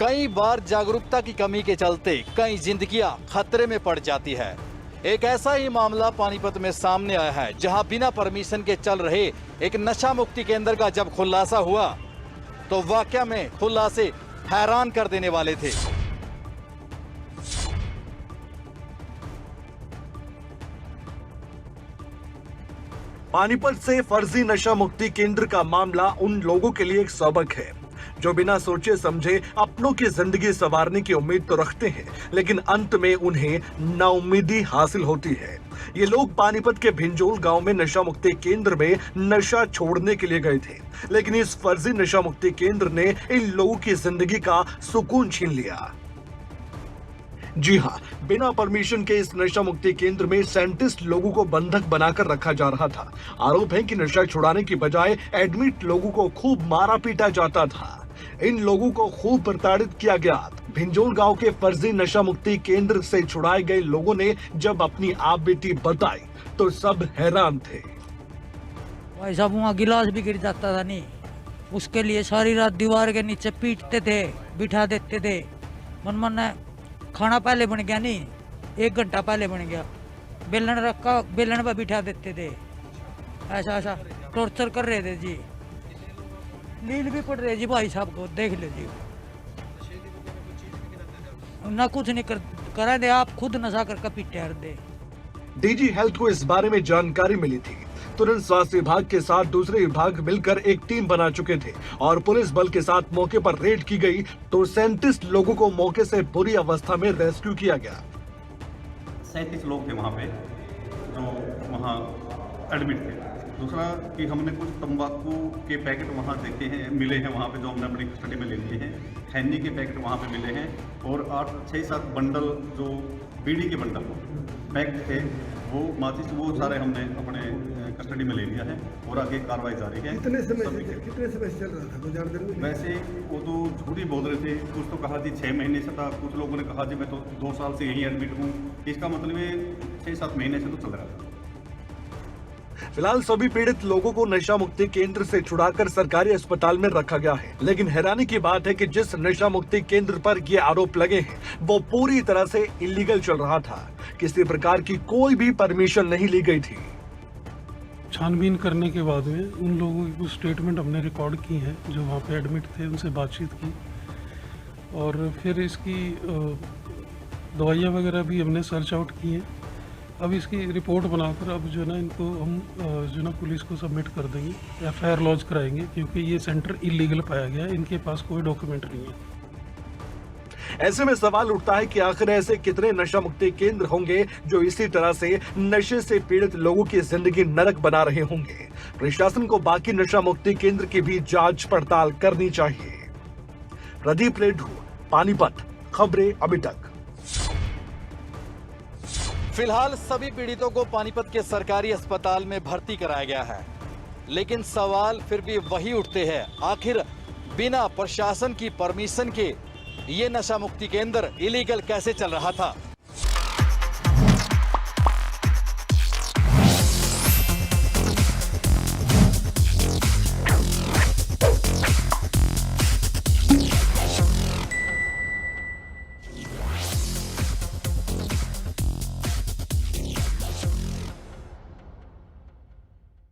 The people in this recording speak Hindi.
कई बार जागरूकता की कमी के चलते कई जिंदगियां खतरे में पड़ जाती है। एक ऐसा ही मामला पानीपत में सामने आया है, जहां बिना परमिशन के चल रहे एक नशा मुक्ति केंद्र का जब खुलासा हुआ तो वाकया में खुलासे हैरान कर देने वाले थे। पानीपत से फर्जी नशा मुक्ति केंद्र का मामला उन लोगों के लिए एक सबक है जो बिना सोचे समझे अपनों की जिंदगी संवारने की उम्मीद तो रखते हैं, लेकिन अंत में उन्हें नाउम्मीदी हासिल होती है। ये लोग पानीपत के भिंजोल गांव में नशा मुक्ति केंद्र में नशा छोड़ने के लिए गए थे, लेकिन इस फर्जी नशा मुक्ति केंद्र ने इन लोगों की जिंदगी का सुकून छीन लिया। जी हाँ, बिना परमिशन के इस नशा मुक्ति केंद्र में 37 लोगों को बंधक बनाकर रखा जा रहा था। आरोप है कि नशा छुड़ाने की बजाय एडमिट लोगों को खूब मारा पीटा जाता था। इन लोगों को खूब प्रताड़ित किया गया। भिंजोल गांव के फर्जी नशा मुक्ति केंद्र से छुड़ाए गए लोगों ने जब अपनी आप बीती बताई तो सब हैरान थे। भाई साहब, वहाँ गिलास भी गिर जाता था नहीं, उसके लिए सारी रात दीवार के नीचे पीटते थे, बिठा देते थे। मन खाना पहले बन गया नहीं, 1 घंटा पहले बन गया, बेलन रखा, बेलन पर बिठा देते थे। ऐसा टॉर्चर कर रहे थे जी। नील भी पड़ रहे जी भाई साहब को, देख लीजिए। ना कुछ नहीं करा दे, आप खुद नशा करके पीटे हर दे। डीजी हेल्थ को इस बारे में जानकारी मिली थी। तुरंत स्वास्थ्य विभाग के साथ दूसरे विभाग मिलकर एक टीम बना चुके थे और पुलिस बल के साथ मौके पर रेड की गई तो 37 लोगों को मौके से बुरी अवस्था में रेस्क्यू किया गया। 37 लोग थे वहाँ पे जो वहाँ एडमिट थे। दूसरा कि हमने कुछ तंबाकू के पैकेट वहाँ देखे हैं, मिले हैं वहाँ पे, जो हमने अपनी कस्टडी में ले लिए हैं। खैनी के पैकेट वहाँ पे मिले हैं और 6-7 बंडल जो बीड़ी के बंडल पैक थे, वो माचिस, वो सारे हमने अपने कस्टडी में ले लिया है और आगे कार्रवाई जारी है। कितने समय से चल रहा था, तो जानते हैं? वैसे वो तो झूठ ही बोल रहे थे। कुछ तो कहा जी 6 महीने से था, कुछ लोगों ने कहा जी मैं तो 2 साल से यहीं एडमिट हूँ। इसका मतलब ये 6-7 महीने से तो चल रहा था। फिलहाल सभी पीड़ित लोगों को नशा मुक्ति केंद्र से छुड़ाकर सरकारी अस्पताल में रखा गया है, लेकिन हैरानी की बात है कि जिस नशा मुक्ति केंद्र पर ये आरोप लगे हैं वो पूरी तरह से इलीगल चल रहा था। किसी प्रकार की कोई भी परमिशन नहीं ली गई थी। छानबीन करने के बाद में उन लोगों की कुछ स्टेटमेंट हमने रिकॉर्ड की हैं जो वहाँ पे एडमिट थे, उनसे बातचीत की और फिर इसकी दवाइयाँ वगैरह भी हमने सर्च आउट की हैं। अब इसकी रिपोर्ट बनाकर अब जो ना इनको हम जो ना पुलिस को सबमिट कर देंगे, FIR लॉन्च कराएंगे, क्योंकि ये सेंटर इलीगल पाया गया है, इनके पास कोई डॉक्यूमेंट नहीं है। ऐसे में सवाल उठता है कि आखिर ऐसे कितने नशा मुक्ति केंद्र होंगे जो इसी तरह से नशे से पीड़ित लोगों की जिंदगी नरक बना रहे होंगे। प्रशासन को बाकी नशा मुक्ति केंद्र की भी जांच पड़ताल करनी चाहिए। प्रदीप रेड्डू, पानीपत, खबरें अभी तक। फिलहाल सभी पीड़ितों को पानीपत के सरकारी अस्पताल में भर्ती कराया गया है, लेकिन सवाल फिर भी वही उठते हैं, आखिर बिना प्रशासन की परमिशन के ये नशा मुक्ति केंद्र इलीगल कैसे चल रहा था।